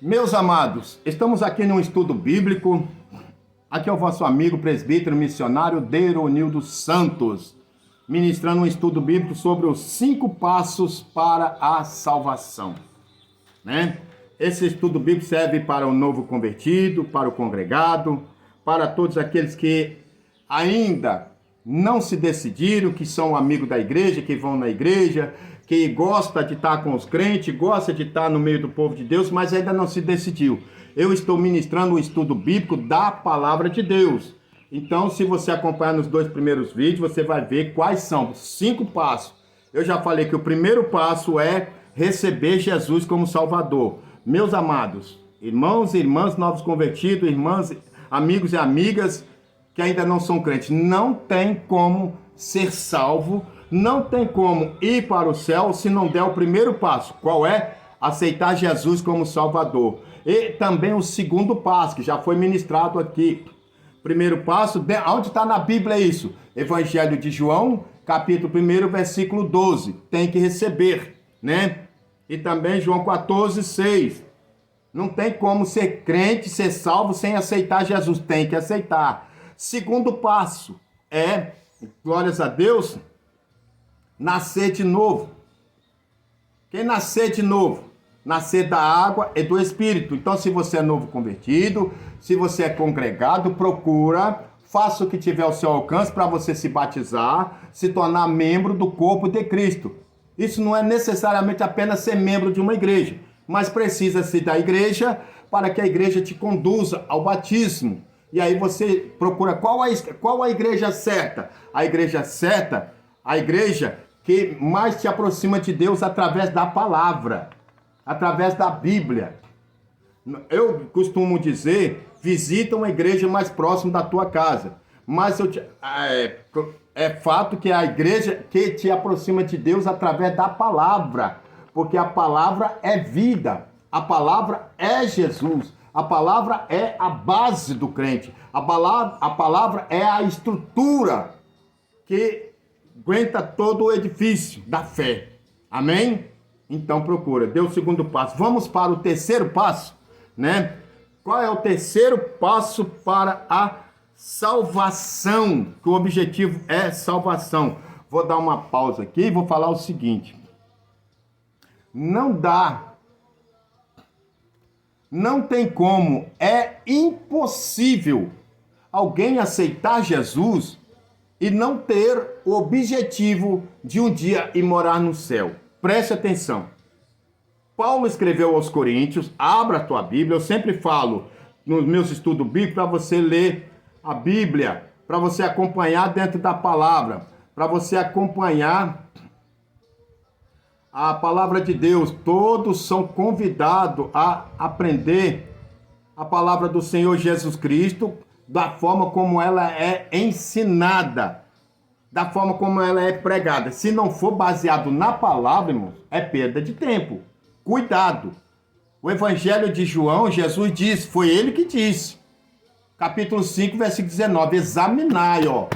Meus amados, estamos aqui num estudo bíblico. Aqui é o vosso amigo presbítero missionário Deironildo Santos, ministrando um estudo bíblico sobre os 5 passos para a salvação, né? Esse estudo bíblico serve para o novo convertido, para o congregado, para todos aqueles que ainda não se decidiram, que são amigos da igreja, que vão na igreja, que gosta de estar com os crentes, gosta de estar no meio do povo de Deus, mas ainda não se decidiu. Eu estou ministrando um estudo bíblico da palavra de Deus. Então, se você acompanhar nos 2 primeiros vídeos, você vai ver quais são os 5 passos. Eu já falei que o primeiro passo é receber Jesus como Salvador. Meus amados, irmãos e irmãs novos convertidos, irmãs, amigos e amigas que ainda não são crentes, não tem como ser salvo, não tem como ir para o céu se não der o primeiro passo. Qual é? Aceitar Jesus como Salvador. E também o segundo passo, que já foi ministrado aqui. Primeiro passo, onde está na Bíblia isso? Evangelho de João, capítulo 1, versículo 12. Tem que receber, né? E também João 14, 6. Não tem como ser crente, ser salvo sem aceitar Jesus. Tem que aceitar. Segundo passo é, glórias a Deus, nascer de novo. Quem nascer de novo? Nascer da água e do Espírito. Então, se você é novo convertido, se você é congregado, procura, faça o que tiver ao seu alcance para você se batizar, se tornar membro do corpo de Cristo. Isso não é necessariamente apenas ser membro de uma igreja, mas precisa-se da igreja para que a igreja te conduza ao batismo. E aí você procura qual a igreja certa. A igreja certa, a igreja que mais te aproxima de Deus através da palavra, através da Bíblia. Eu costumo dizer, visita uma igreja mais próxima da tua casa. Mas é fato que é a igreja que te aproxima de Deus através da palavra. Porque a palavra é vida. A palavra é Jesus. A palavra é a base do crente. A palavra é a estrutura que aguenta todo o edifício da fé. Amém? Então procura. Deu o segundo passo. Vamos para o terceiro passo, né? Qual é o terceiro passo para a salvação? Que o objetivo é salvação. Vou dar uma pausa aqui e vou falar o seguinte. Não tem como, é impossível alguém aceitar Jesus e não ter o objetivo de um dia ir morar no céu. Preste atenção. Paulo escreveu aos Coríntios, abra a tua Bíblia, eu sempre falo nos meus estudos bíblicos para você ler a Bíblia, para você acompanhar dentro da palavra, para você acompanhar a palavra de Deus. Todos são convidados a aprender a palavra do Senhor Jesus Cristo da forma como ela é ensinada, da forma como ela é pregada. Se não for baseado na palavra, irmãos, é perda de tempo. Cuidado. O Evangelho de João, Jesus disse, foi ele que disse. Capítulo 5, versículo 19, examinai, ó.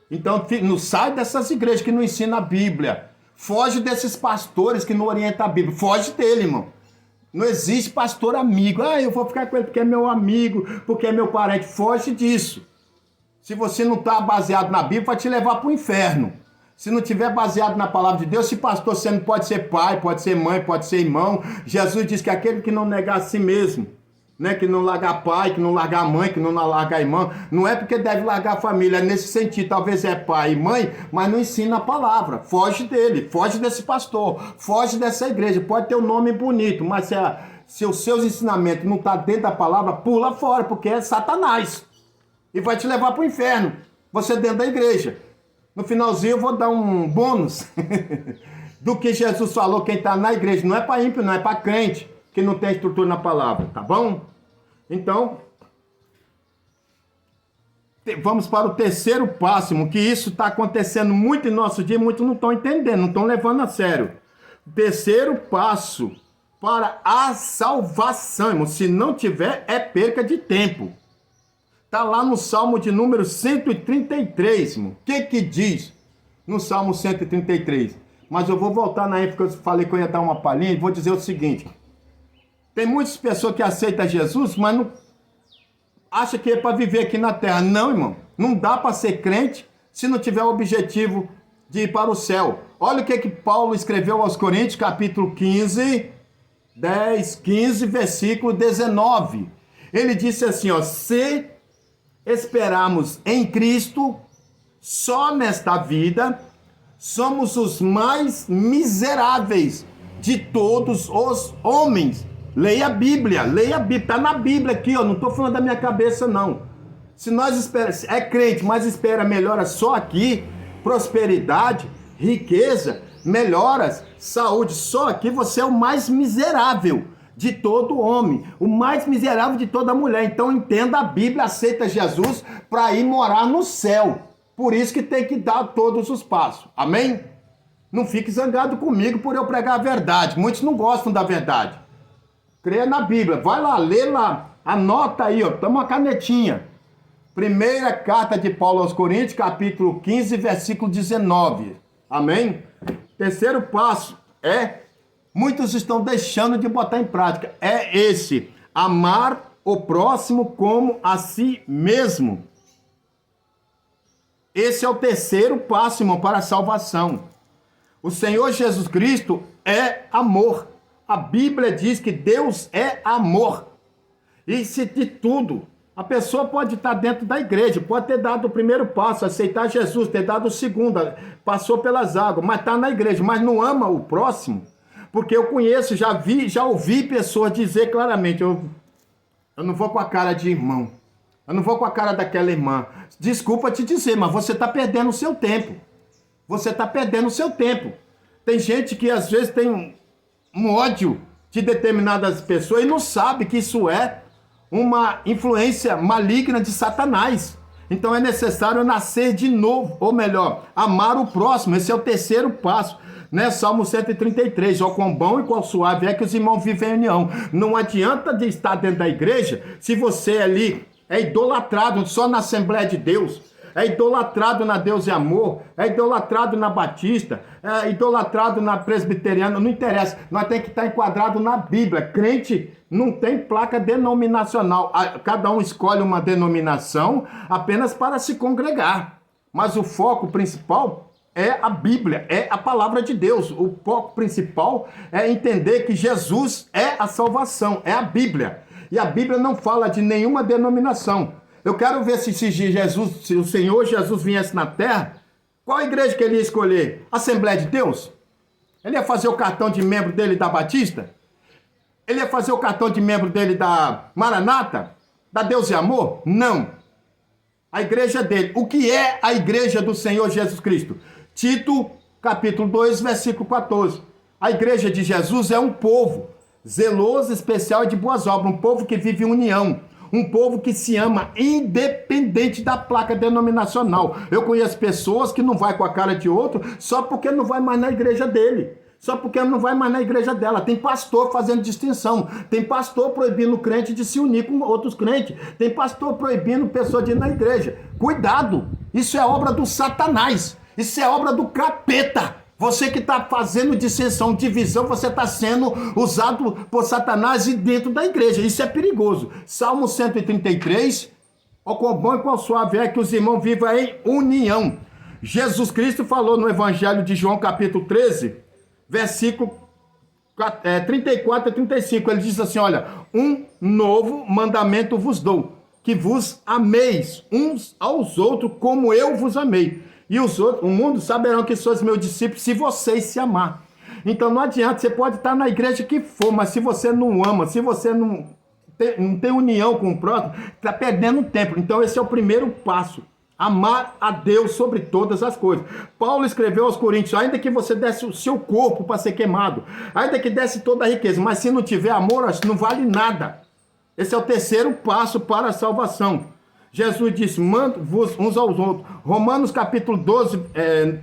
Então, não sai dessas igrejas que não ensinam a Bíblia. Foge desses pastores que não orientam a Bíblia. Foge dele, irmão. Não existe pastor amigo. Eu vou ficar com ele porque é meu amigo, porque é meu parente. Foge disso. Se você não está baseado na Bíblia, vai te levar para o inferno. Se não tiver baseado na palavra de Deus, se pastor, você não pode ser pai, pode ser mãe, pode ser irmão. Jesus diz que aquele que não negar a si mesmo, né, que não largar pai, que não largar mãe, que não largar irmão, não é porque deve largar a família, é nesse sentido. Talvez é pai e mãe, mas não ensina a palavra. Foge dele, foge desse pastor, foge dessa igreja. Pode ter um nome bonito, mas se os seus ensinamentos não estão dentro da palavra, pula fora, porque é Satanás. E vai te levar para o inferno, você dentro da igreja. No finalzinho eu vou dar um bônus do que Jesus falou, quem está na igreja. Não é para ímpio, não é para crente, que não tem estrutura na palavra, tá bom? Então, vamos para o terceiro passo, que isso está acontecendo muito em nosso dia, muitos não estão entendendo, não estão levando a sério. Terceiro passo para a salvação, irmão. Se não tiver, é perca de tempo. Está lá no Salmo de número 133, irmão. O que diz no Salmo 133? Mas eu vou voltar na época que eu falei que eu ia dar uma palhinha e vou dizer o seguinte. Tem muitas pessoas que aceitam Jesus, mas não acha que é para viver aqui na terra. Não, irmão. Não dá para ser crente se não tiver o objetivo de ir para o céu. Olha o que Paulo escreveu aos Coríntios, capítulo 15, 10, 15, versículo 19. Ele disse assim, ó, se esperarmos em Cristo, só nesta vida, somos os mais miseráveis de todos os homens. Leia a Bíblia, está na Bíblia aqui, ó, não estou falando da minha cabeça, não. Se nós é crente, mas espera melhora só aqui, prosperidade, riqueza, melhoras, saúde, só aqui você é o mais miserável de todo homem, o mais miserável de toda mulher. Então entenda a Bíblia, aceita Jesus para ir morar no céu. Por isso que tem que dar todos os passos. Amém? Não fique zangado comigo por eu pregar a verdade. Muitos não gostam da verdade. Creia na Bíblia. Vai lá, lê lá. Anota aí, ó. Toma uma canetinha. Primeira carta de Paulo aos Coríntios, capítulo 15, versículo 19. Amém? Terceiro passo é, muitos estão deixando de botar em prática. É esse, amar o próximo como a si mesmo. Esse é o terceiro passo, irmão, para a salvação. O Senhor Jesus Cristo é amor. A Bíblia diz que Deus é amor. E se de tudo, a pessoa pode estar dentro da igreja, pode ter dado o primeiro passo, aceitar Jesus, ter dado o segundo, passou pelas águas, mas está na igreja, mas não ama o próximo. Porque eu conheço, já ouvi pessoas dizer claramente, eu não vou com a cara de irmão. Eu não vou com a cara daquela irmã. Desculpa te dizer, mas você está perdendo o seu tempo. Você está perdendo o seu tempo. Tem gente que às vezes tem um ódio de determinadas pessoas e não sabe que isso é uma influência maligna de Satanás. Então é necessário nascer de novo, ou melhor, amar o próximo. Esse é o terceiro passo. Né? Salmo 133, ó quão bom e quão suave é que os irmãos vivem em união. Não adianta de estar dentro da igreja se você ali é idolatrado só na Assembleia de Deus, é idolatrado na Deus e Amor, é idolatrado na Batista, é idolatrado na Presbiteriana, não interessa, nós temos que estar enquadrado na Bíblia. Crente não tem placa denominacional, cada um escolhe uma denominação apenas para se congregar, mas o foco principal é a Bíblia, é a palavra de Deus. O foco principal é entender que Jesus é a salvação, é a Bíblia. E a Bíblia não fala de nenhuma denominação. Eu quero ver se o Senhor Jesus viesse na terra, qual igreja que ele ia escolher? Assembleia de Deus? Ele ia fazer o cartão de membro dele da Batista? Ele ia fazer o cartão de membro dele da Maranata? Da Deus e Amor? Não. A igreja dele. O que é a igreja do Senhor Jesus Cristo? Tito, capítulo 2, versículo 14. A igreja de Jesus é um povo zeloso, especial e de boas obras, um povo que vive em união, um povo que se ama independente da placa denominacional. Eu conheço pessoas que não vai com a cara de outro só porque não vai mais na igreja dele, só porque não vai mais na igreja dela. Tem pastor fazendo distinção, tem pastor proibindo crente de se unir com outros crentes, tem pastor proibindo pessoa de ir na igreja. Cuidado, isso é obra do Satanás, isso é obra do capeta. Você que está fazendo dissensão, divisão, você está sendo usado por Satanás e dentro da igreja. Isso é perigoso. Salmo 133, ó quão bom e quão suave é que os irmãos vivam em união. Jesus Cristo falou no Evangelho de João, capítulo 13, versículo 34 a 35. Ele diz assim, olha, um novo mandamento vos dou, que vos ameis uns aos outros como eu vos amei. E os outros, o mundo saberão que sois meus discípulos se vocês se amar. Então não adianta, você pode estar na igreja que for, mas se você não ama, se você não tem união com o próximo, está perdendo tempo. Então esse é o primeiro passo. Amar a Deus sobre todas as coisas. Paulo escreveu aos Coríntios, ainda que você desse o seu corpo para ser queimado, ainda que desse toda a riqueza, mas se não tiver amor, não vale nada. Esse é o terceiro passo para a salvação. Jesus disse, mande-vos uns aos outros. Romanos capítulo 12,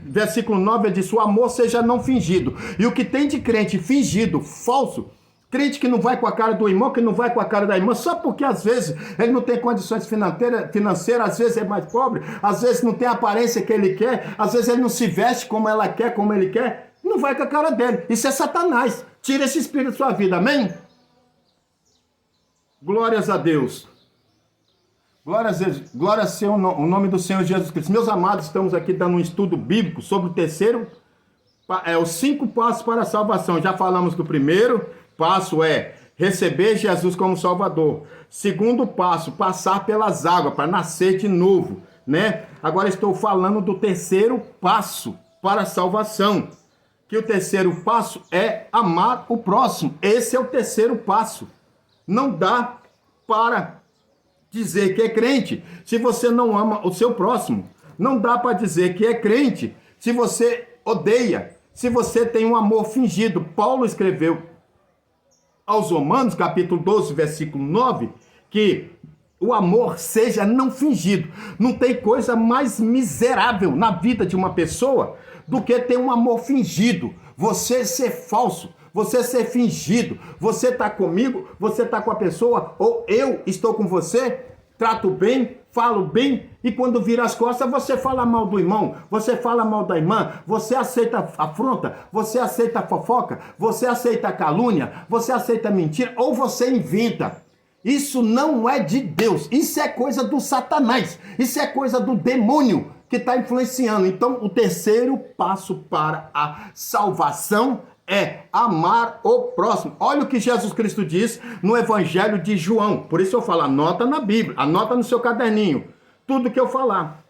versículo 9, ele disse, o amor seja não fingido. E o que tem de crente fingido, falso, crente que não vai com a cara do irmão, que não vai com a cara da irmã, só porque às vezes ele não tem condições financeiras, às vezes é mais pobre, às vezes não tem a aparência que ele quer, às vezes ele não se veste como ela quer, como ele quer, não vai com a cara dele. Isso é Satanás. Tira esse espírito da sua vida, amém? Glórias a Deus. Glória a ser o nome do Senhor Jesus Cristo. Meus amados, estamos aqui dando um estudo bíblico sobre o terceiro, os 5 passos para a salvação. Já falamos do primeiro passo é receber Jesus como Salvador. Segundo passo, passar pelas águas para nascer de novo, né? Agora estou falando do terceiro passo para a salvação. Que o terceiro passo é amar o próximo. Esse é o terceiro passo. Não dá para dizer que é crente se você não ama o seu próximo. Não dá para dizer que é crente se você odeia, se você tem um amor fingido. Paulo escreveu aos Romanos, capítulo 12, versículo 9, que o amor seja não fingido. Não tem coisa mais miserável na vida de uma pessoa do que ter um amor fingido. Você ser falso, você ser fingido. Você está comigo, você está com a pessoa, ou eu estou com você, trato bem, falo bem, e quando vira as costas, você fala mal do irmão, você fala mal da irmã, você aceita afronta, você aceita fofoca, você aceita calúnia, você aceita mentira, ou você inventa. Isso não é de Deus, isso é coisa do Satanás, isso é coisa do demônio que está influenciando. Então, o terceiro passo para a salvação é amar o próximo. Olha o que Jesus Cristo diz no Evangelho de João. Por isso eu falo, anota na Bíblia, anota no seu caderninho, tudo que eu falar.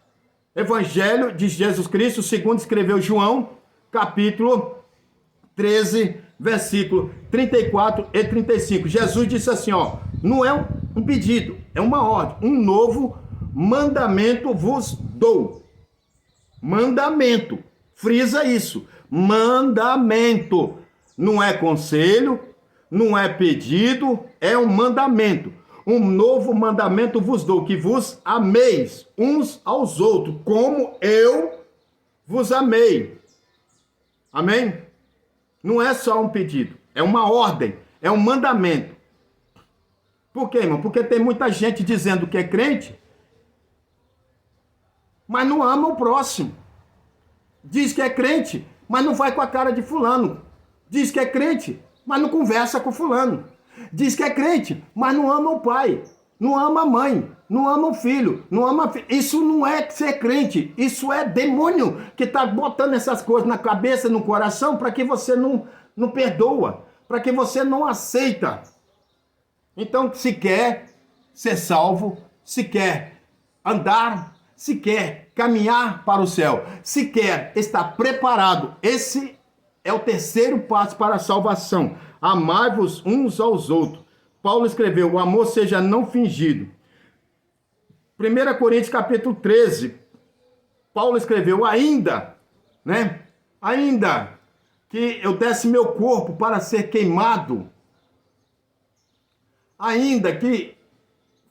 Evangelho de Jesus Cristo, segundo escreveu João, capítulo 13, versículo 34 e 35. Jesus disse assim, ó, não é um pedido, é uma ordem. Um novo mandamento vos dou. Mandamento. Frisa isso. Mandamento. Não é conselho, não é pedido, é um mandamento. Um novo mandamento vos dou, que vos ameis uns aos outros, como eu vos amei. Amém? Não é só um pedido, é uma ordem, é um mandamento. Por quê, irmão? Porque tem muita gente dizendo que é crente, mas não ama o próximo. Diz que é crente, mas não vai com a cara de fulano. Diz que é crente, mas não conversa com fulano. Diz que é crente, mas não ama o pai, não ama a mãe, não ama o filho, não ama a filha. Isso não é ser crente, isso é demônio que está botando essas coisas na cabeça, no coração, para que você não perdoa, para que você não aceita. Então, se quer ser salvo, se quer andar, se quer caminhar para o céu, se quer estar preparado, esse é o terceiro passo para a salvação. Amai-vos uns aos outros. Paulo escreveu, o amor seja não fingido. 1 Coríntios capítulo 13, Paulo escreveu, ainda que eu desse meu corpo para ser queimado, ainda que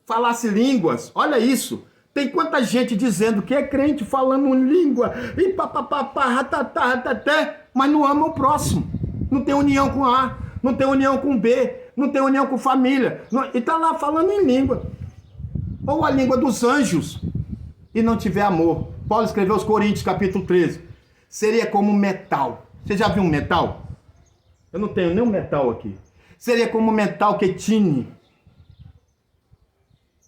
falasse línguas, olha isso, tem quanta gente dizendo que é crente falando em língua, e papapá, ratatá, mas não ama o próximo, não tem união com A, não tem união com B, não tem união com família, e está lá falando em língua, ou a língua dos anjos, e não tiver amor. Paulo escreveu aos Coríntios capítulo 13, seria como metal. Você já viu um metal? Eu não tenho nenhum metal aqui. Seria como metal que tine,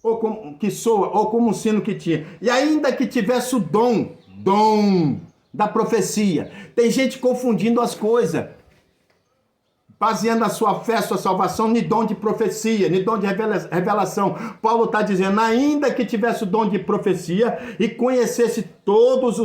ou como, que soa, ou como um sino que tinha. E ainda que tivesse o dom da profecia. Tem gente confundindo as coisas, baseando a sua fé, a sua salvação, em dom de profecia, em dom de revelação. Paulo está dizendo, ainda que tivesse o dom de profecia e conhecesse todos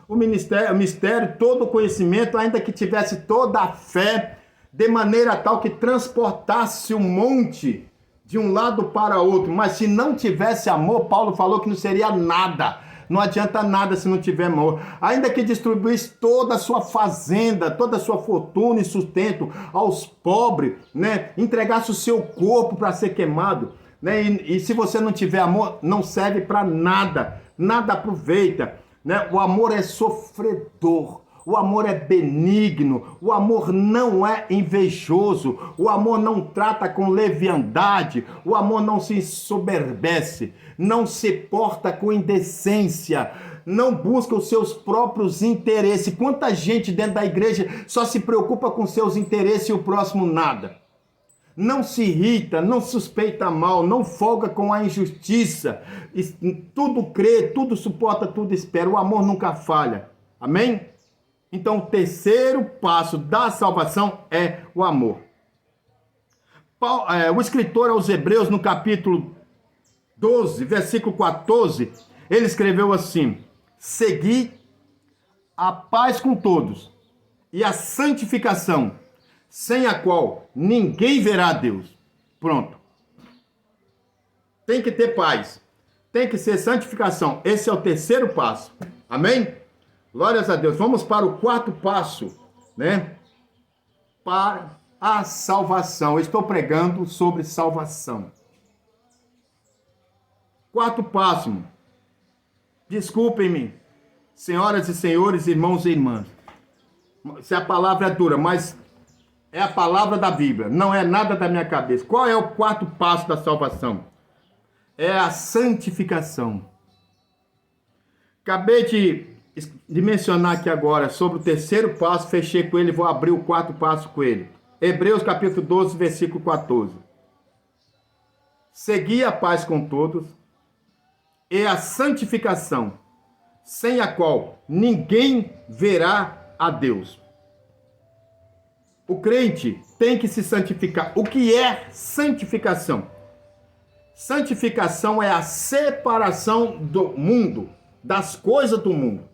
o mistério, todo o conhecimento, ainda que tivesse toda a fé, de maneira tal que transportasse um monte de um lado para outro, mas se não tivesse amor, Paulo falou que não seria nada. Não adianta nada se não tiver amor. Ainda que distribuísse toda a sua fazenda, toda a sua fortuna e sustento aos pobres, né? Entregasse o seu corpo para ser queimado, né? E se você não tiver amor, não serve para nada. Nada aproveita, né? O amor é sofredor. O amor é benigno, o amor não é invejoso, o amor não trata com leviandade, o amor não se ensoberbece, não se porta com indecência, não busca os seus próprios interesses. Quanta gente dentro da igreja só se preocupa com seus interesses e o próximo nada. Não se irrita, não suspeita mal, não folga com a injustiça. Tudo crê, tudo suporta, tudo espera. O amor nunca falha. Amém? Então, o terceiro passo da salvação é o amor. O escritor aos Hebreus, no capítulo 12, versículo 14, ele escreveu assim: segui a paz com todos e a santificação, sem a qual ninguém verá a Deus. Pronto. Tem que ter paz. Tem que ser santificação. Esse é o terceiro passo. Amém? Glórias a Deus. Vamos para o quarto passo, né? Para a salvação. Eu estou pregando sobre salvação. Quarto passo. Desculpem-me, senhoras e senhores, irmãos e irmãs. Se a palavra é dura, mas é a palavra da Bíblia, não é nada da minha cabeça. Qual é o quarto passo da salvação? É a santificação. Acabei de mencionar aqui agora sobre o terceiro passo, fechei com ele, vou abrir o quarto passo com ele. Hebreus capítulo 12, versículo 14. Segui a paz com todos e a santificação, sem a qual ninguém verá a Deus. O crente tem que se santificar. O que é santificação? Santificação é a separação do mundo, das coisas do mundo.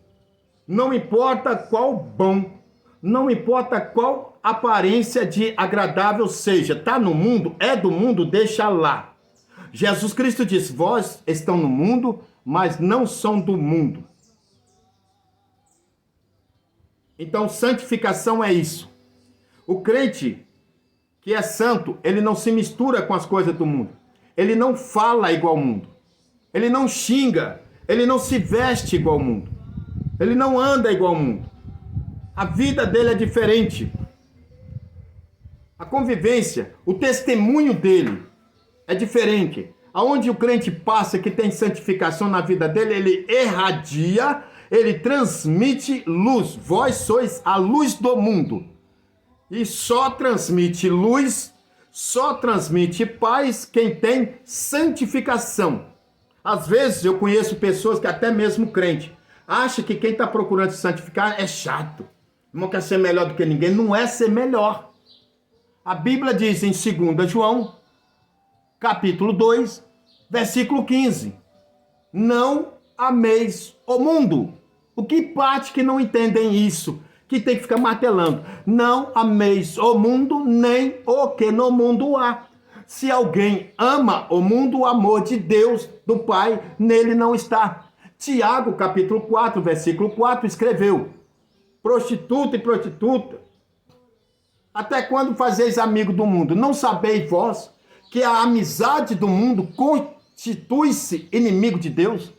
Não importa qual bom, não importa qual aparência de agradável seja. Está no mundo, é do mundo, deixa lá. Jesus Cristo disse: vós estão no mundo, mas não são do mundo. Então, santificação é isso. O crente que é santo, ele não se mistura com as coisas do mundo. Ele não fala igual ao mundo. Ele não xinga. Ele não se veste igual ao mundo. Ele não anda igual ao mundo. A vida dele é diferente. A convivência, o testemunho dele é diferente. Aonde o crente passa que tem santificação na vida dele, ele irradia, ele transmite luz. Vós sois a luz do mundo. E só transmite luz, só transmite paz quem tem santificação. Às vezes eu conheço pessoas que até mesmo crente acha que quem está procurando se santificar é chato. Não quer ser melhor do que ninguém. Não é ser melhor. A Bíblia diz em 2 João, capítulo 2, versículo 15. Não ameis o mundo. O que parte que não entendem isso? Que tem que ficar martelando. Não ameis o mundo, nem o que no mundo há. Se alguém ama o mundo, o amor de Deus, do Pai, nele não está. Tiago, capítulo 4, versículo 4, escreveu: prostituta e prostituta, até quando fazeis amigo do mundo? Não sabeis vós que a amizade do mundo constitui-se inimigo de Deus?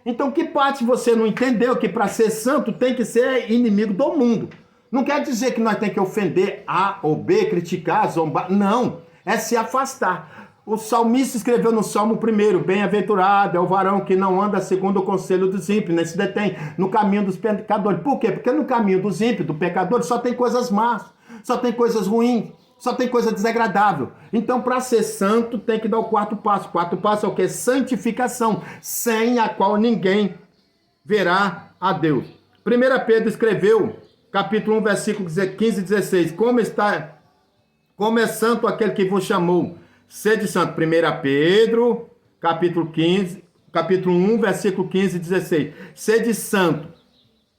Então, que parte você não entendeu que para ser santo tem que ser inimigo do mundo? Não quer dizer que nós temos que ofender A ou B, criticar, zombar. Não, é se afastar. O salmista escreveu no Salmo 1: bem-aventurado é o varão que não anda segundo o conselho dos ímpios, nem se detém no caminho dos pecadores. Por quê? Porque no caminho dos ímpios, do pecador, só tem coisas más, só tem coisas ruins, só tem coisa desagradável. Então, para ser santo, tem que dar o quarto passo. O quarto passo é o quê? Santificação, sem a qual ninguém verá a Deus. 1 Pedro escreveu, capítulo 1, versículo 15 e 16. Como é santo aquele que vos chamou, sede santo. 1 Pedro, capítulo 1, versículo 15 e 16. Sede santo,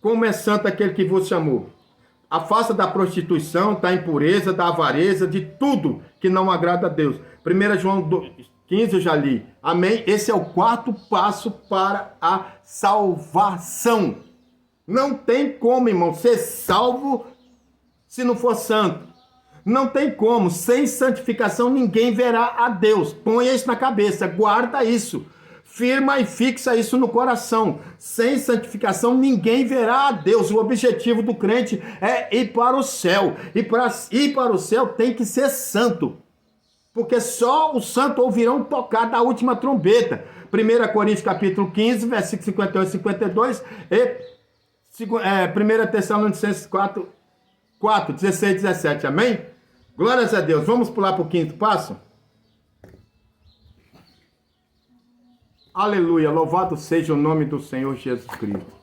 como é santo aquele que vos chamou. Afasta da prostituição, da impureza, da avareza, de tudo que não agrada a Deus. 1 João 15 eu já li. Amém? Esse é o quarto passo para a salvação. Não tem como, irmão, ser salvo se não for santo. Não tem como. Sem santificação ninguém verá a Deus. Ponha isso na cabeça, guarda isso. Firma e fixa isso no coração. Sem santificação ninguém verá a Deus. O objetivo do crente é ir para o céu. E para ir para o céu tem que ser santo. Porque só os santos ouvirão tocar da última trombeta. 1 Coríntios capítulo 15, versículos 51 e 52. E 1 Tessalonicenses 4, 16 e 17. Amém? Glórias a Deus. Vamos pular para o quinto passo? Aleluia. Louvado seja o nome do Senhor Jesus Cristo.